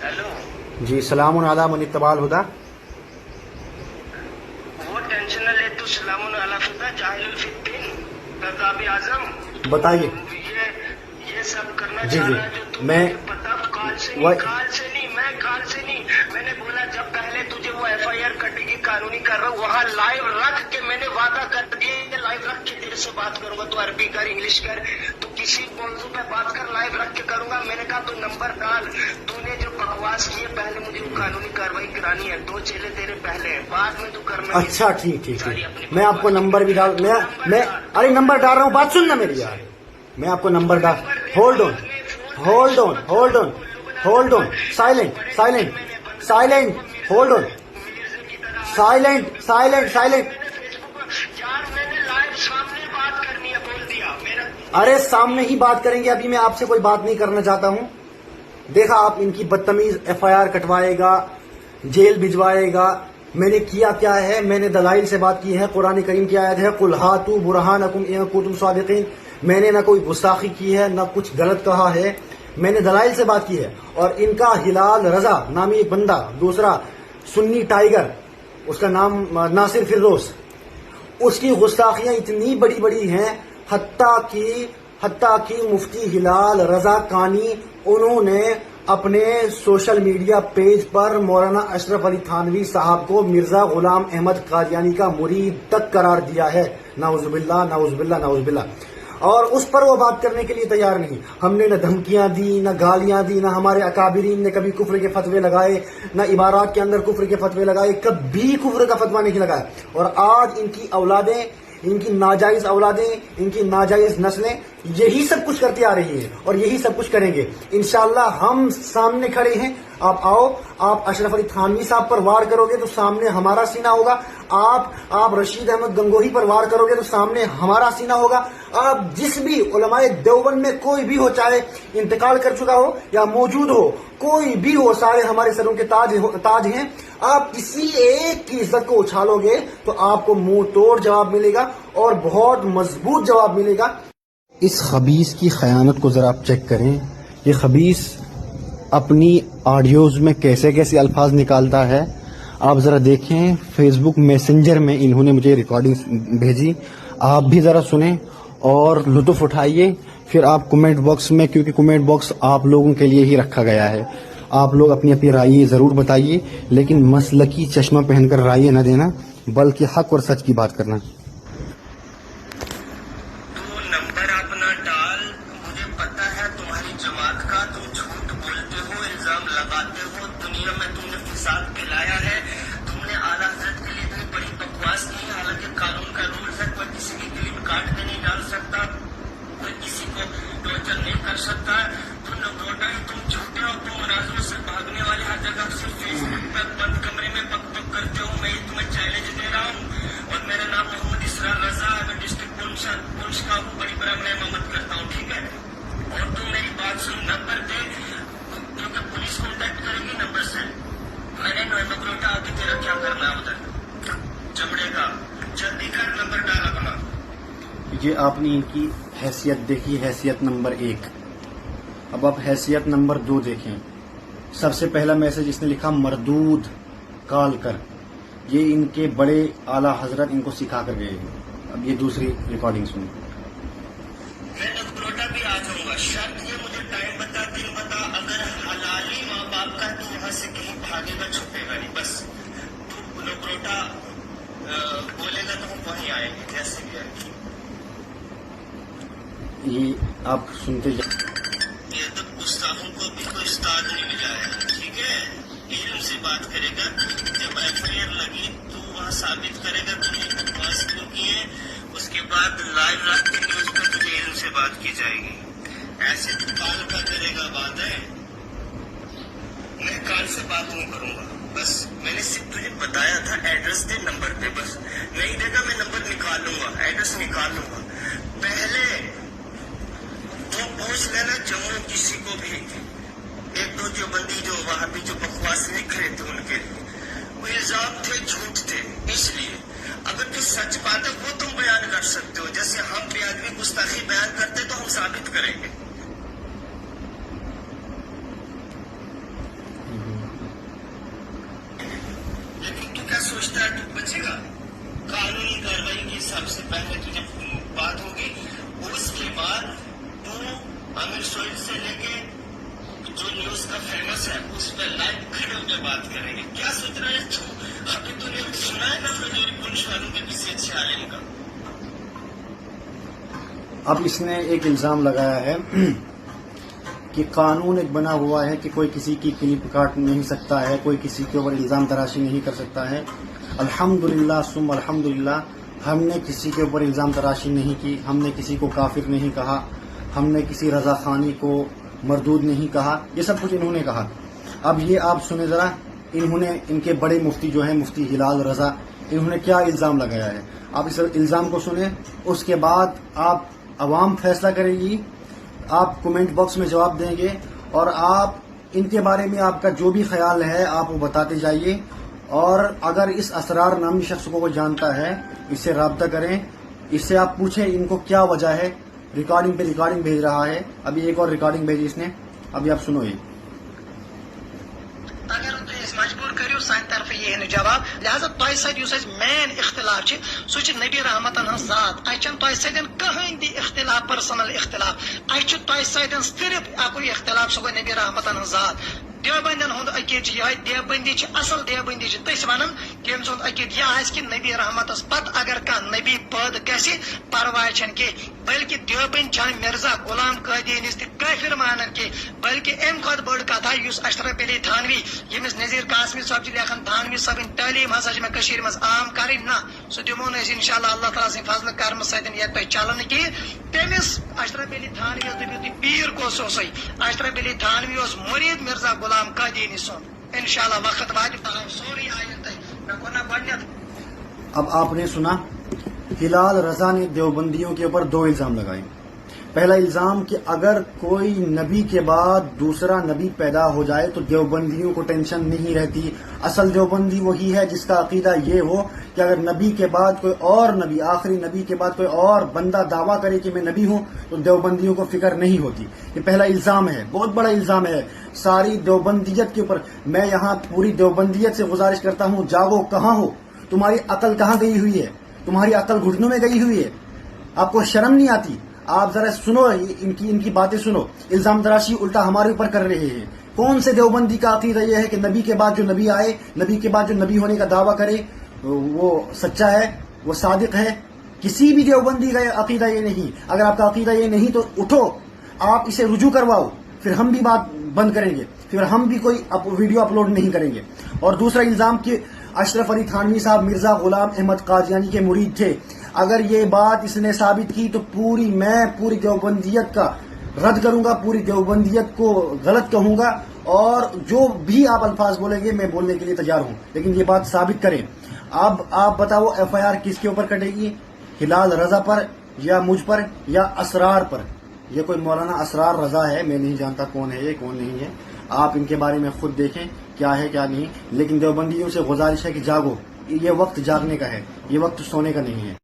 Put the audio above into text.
Hello. जी सलाम अला मन इत्तबाल हुदा। वो टेंशन न ले तू, सलामुन अला खुदा जाहिलुल फिद्दीन कज़्ज़ाब आज़म। बताइए। ये सब करना जी चाह जी रहा है जो तू मैं मुझे पता काल से नहीं, काल से नहीं। मैंने बोला जब पहले तुझे वो FIR कटेगी कानूनी कर रहा हूँ, वहाँ लाइव रख के मैंने वादा कर दिया, लाइव रख के तेरे से बात करूंगा। तू अरबी कर, इंग्लिश कर, तू किसी मौजू पे बात कर, लाइव रख के करूंगा। मैंने कहा तू नंबर डाल। तूने जो बकवास किए, पहले मुझे वो कानूनी कार्रवाई करानी है। 2 चेले तेरे पहले हैं, बाद में तू करना। अच्छा ठीक ठीक ठीक, मैं आपको नंबर भी डाल, मैं अरे नंबर डाल रहा हूँ, बात सुनना मेरी यार। मैं आपको नंबर डाल, hold on hold on hold on hold on, silent silent silent, hold on, silent silent silent. यार मैंने लाइव सामने बात करनी है, बोल दिया मेरा। अरे सामने ही बात करेंगे, अभी मैं आपसे कोई बात नहीं करना चाहता हूँ। देखा आप इनकी बदतमीज FIR कटवाएगा, जेल भिजवाएगा। मैंने किया क्या है, मैंने दलाइल से बात की है। कुरान करीम की आयत है कुल हातू बुरहानकुम इन कुंतुम सादिकीन। मैंने ना कोई गुस्ताखी की है, ना कुछ गलत कहा है, मैंने दलाइल से बात की है। और इनका हिलाल रजा नामी एक बंदा, दूसरा सुन्नी टाइगर, उसका नाम नासिर फिरदौस, उसकी गुस्ताखियां इतनी बड़ी बड़ी हैं, हत्ता की मुफ्ती हिलाल रजा कानी उन्होंने अपने सोशल मीडिया पेज पर मौलाना अशरफ अली थानवी साहब को मिर्जा गुलाम अहमद कादियानी का मुरीद तक करार दिया है। नाउजुबिल्लाह नाउजुबिल्लाह नाउजुबिल्लाह। और उस पर वो बात करने के लिए तैयार नहीं। हमने न धमकियां दी, न गालियां दी, न हमारे अकाबिरीन ने कभी कुफ्र के फतवे लगाए, न इबारात के अंदर कुफ्र के फतवे लगाए, कभी कुफ्र का फतवा नहीं लगाया। और आज इनकी औलादें, इनकी नाजायज औलादें, इनकी नाजायज नस्लें यही सब कुछ करती आ रही है और यही सब कुछ करेंगे। इंशाअल्लाह हम सामने खड़े हैं। आप आओ, आप अशरफ अली थानवी साहब पर वार करोगे तो सामने हमारा सीना होगा। आप रशीद अहमद गंगोही पर वार करोगे तो सामने हमारा सीना होगा। आप जिस भी उलमाए देवबंद में कोई भी हो, चाहे इंतकाल कर चुका हो या मौजूद हो, कोई भी हो, सारे हमारे सरों के ताज हैं। आप किसी एक की इज्जत को उछालोगे तो आपको मुंह तोड़ जवाब मिलेगा और बहुत मजबूत जवाब मिलेगा। इस खबीस की खयानत को जरा आप चेक करें। ये खबीस अपनी ऑडियोज में कैसे कैसे अल्फाज निकालता है, आप जरा देखें। फेसबुक मैसेंजर में इन्होंने मुझे रिकॉर्डिंग भेजी, आप भी जरा सुने और लुत्फ उठाइए। फिर आप कमेंट बॉक्स में, क्योंकि कमेंट बॉक्स आप लोगों के लिए ही रखा गया है, आप लोग अपनी अपनी राय जरूर बताइए, लेकिन मसलकी चश्मा पहनकर राय न देना, बल्कि हक और सच की बात करना। नंबर अपना डाल। मुझे पता है तुम्हारी जमात का, तुम झूठ बोलते हो, इल्जाम लगाते हो, दुनिया में तुमने फिसाद फैलाया है। तुमने आला हजरत के लिए इतनी बड़ी बकवास की है, हालांकि कानून का रूल है, कोई किसी की क्लिप काट के नहीं डाल सकता, कोई किसी को टॉर्चर नहीं कर सकता। तुम लौटा ही, तुम झूठे हो, तुम मुनाजरों से भागने वाले, हर जगह सिर्फ फेसबुक पर बंद कमरे में पक पक करते हो। मैं तुम्हें चैलेंज दे रहा हूँ और मेरा नाम मोहम्मद इसरार रजा है, मैं डिस्ट्रिक्ट पुलिस का हूँ, बड़ी बड़ा मैं ममत करता हूँ, ठीक है। और तुम मेरी बात सुन, नंबर दे, क्योंकि पुलिस कॉन्टेक्ट करेगी नंबर से। मैंने नोएमोग्रोटा आगे तेरा क्या करना है उधर चमड़े का, जल्दी कर, नंबर डाल अपना। ये आपने इनकी हैसियत देखी, हैसियत नंबर 1। अब आप हैसियत नंबर 2 देखें। सबसे पहला मैसेज इसने लिखा मरदूद कॉल कर, ये इनके बड़े आला हजरत इनको सिखा कर गए हैं। अब ये दूसरी रिकॉर्डिंग सुनिए। मैं नगरोटा भी आ जाऊंगा, शर्त ये मुझे टाइम बता, दिन बता। अगर हलाली माँ बाप का तो यहाँ से कहीं भागेगा, छुपेगा नहीं, बस तू नगरोटा बोलेगा तो हम वहीं आएंगे, जैसे भी आएंगे। ये आप सुनते ये तो गुस्ताखों को भी कोई उस्ताद नहीं मिला है, ठीक है। इल्म से बात करेगा, जब FIR लगी तो वहाँ साबित करेगा तुमने बकवास क्यों की है, उसके बाद लाइव रख के न्यूज पर तुझे इल्म से बात की जाएगी। ऐसे तो काल का करेगा बात है, मैं काल से बात नहीं करूंगा। बस मैंने सिर्फ तुझे बताया था एड्रेस दे, नंबर दे, बस नहीं देगा मैं नंबर निकाल लूंगा, एड्रेस निकाल लूंगा। पहले तो पूछ लेना जम्मू किसी को भी, एक दो जो बंदी जो वहां भी जो बकवास लिख रहे थे उनके लिए वो इल्जाम थे, झूठ थे। इसलिए अगर तू सच बात है वो तुम बयान कर सकते हो, जैसे हम भी आदमी गुस्ताखी बयान करते तो हम साबित करेंगे। समझता है तू बचेगा? कानूनी कार्रवाई के हिसाब से पहले तुझे बात होगी, उसके बाद तू आमिर सोहेल से लेके जो न्यूज का फेमस है उस पर लाइव खड़े होकर बात करेंगे। क्या सोच रहा है तू? अभी तूने सुना है ना फिर पुलिस वालों के पीछे अच्छे आलिम का? अब इसने एक इल्ज़ाम लगाया है कि कानून एक बना हुआ है कि कोई किसी की क्लिप काट नहीं सकता है, कोई किसी के ऊपर इल्ज़ाम तराशी नहीं कर सकता है। अल्हम्दुलिल्लाह सुम अल्हम्दुलिल्लाह, हमने किसी के ऊपर इल्ज़ाम तराशी नहीं की, हमने किसी को काफिर नहीं कहा, हमने किसी रजा खानी को मरदूद नहीं कहा, ये सब कुछ इन्होंने कहा। अब ये आप सुने ज़रा, इन्होंने इनके बड़े मुफ्ती जो हैं मुफ्ती हिलाल रजा, इन्होंने क्या इल्ज़ाम लगाया है। आप इस इल्ज़ाम को सुने, उसके बाद आप अवाम फैसला करेगी, आप कमेंट बॉक्स में जवाब देंगे और आप इनके बारे में आपका जो भी ख्याल है आप वो बताते जाइए। और अगर इस असरार नामी शख्स को कोई जानता है, इससे राब्ता करें, इससे आप पूछें इनको क्या वजह है। रिकॉर्डिंग पे रिकॉर्डिंग भेज रहा है, अभी एक और रिकॉर्डिंग भेजी इसने, अभी आप सुनो ये। अगर मजबूर करो सान तरफ ये जवाब, लिहाजा तह सत मेन इख्तिलाफ सह नबी रहमतन हज जात, तह सत कहीं भी इख्तिलाफ पर्सनल इख्तिलाफ, तह सत सिर्फ अकुई इख्तिलाफ सह गो नबी रहमतन हज जात। देवबंदन हुंद अकीद यह देवबंदी असल देवबंदी तस वन तम सुंद अकीद यह कि नबी रहमतस पत अगर कह नबी पैद गि परवाह कह, बल्कि देवबंद मिर्जा गुलाम कादियानीस काफिर मानन कह, बल्कि अम खुद बड़ कथा अशरफ अली थानवी यमिस नजीर कासमी साहब लेखन थानवी सबन तालीम हसा मज आम कर ना सह दिमो इंशाल्लाह अल्लाह ताला सद फजल कर्म सत पे चलन कह। तमिस अशरफ अली थानवी दपू पीर कोस अशरफ अली थानवी मुरीद मिर्जा गुलाम कादियानी सुन, इंशाल्लाह वक्त वाज सोरी आयत गो। अब आपने सुना, हिलाल रजा ने देवबंदियों के ऊपर दो इल्ज़ाम लगाए। पहला इल्ज़ाम कि अगर कोई नबी के बाद दूसरा नबी पैदा हो जाए तो देवबंदियों को टेंशन नहीं रहती। असल देवबंदी वही है जिसका अकीदा ये हो कि अगर नबी के बाद कोई और नबी, आखिरी नबी के बाद कोई और बंदा दावा करे कि मैं नबी हूं तो देवबंदियों को फिक्र नहीं होती। ये पहला इल्ज़ाम है, बहुत बड़ा इल्ज़ाम है सारी देवबंदियत के ऊपर। मैं यहाँ पूरी देवबंदियत से गुजारिश करता हूँ, जागो, कहाँ हो? तुम्हारी अकल कहाँ गई हुई है? तुम्हारी अकल घुटनों में गई हुई है? आपको शर्म नहीं आती? आप जरा सुनो, इनकी बातें सुनो। इल्जाम तराशी उल्टा हमारे ऊपर कर रहे हैं। कौन से देवबंदी का अकीदा यह है कि नबी के बाद जो नबी आए, नबी के बाद जो नबी होने का दावा करे वो सच्चा है, वो सादिक है? किसी भी देवबंदी का अकीदा ये नहीं। अगर आपका अकीदा ये नहीं तो उठो, आप इसे रुजू करवाओ, फिर हम भी बात बंद करेंगे, फिर हम भी कोई वीडियो अपलोड नहीं करेंगे। और दूसरा इल्जाम कि अशरफ अली थानवी साहब मिर्जा गुलाम अहमद कादियानी के मुरीद थे। अगर ये बात इसने साबित की तो मैं पूरी देवबंदियत का रद्द करूंगा, पूरी देवबंदियत को गलत कहूंगा और जो भी आप अल्फाज बोलेंगे मैं बोलने के लिए तैयार हूं, लेकिन ये बात साबित करें। अब आप बताओ FIR किसके ऊपर कटेगी? हिलाल रजा पर या मुझ पर या असरार पर? ये कोई मौलाना असरार रजा है, मैं नहीं जानता कौन है ये, कौन नहीं है। आप इनके बारे में खुद देखें क्या है क्या नहीं। लेकिन देवबंदियों से गुजारिश है कि जागो, ये वक्त जागने का है, ये वक्त सोने का नहीं है।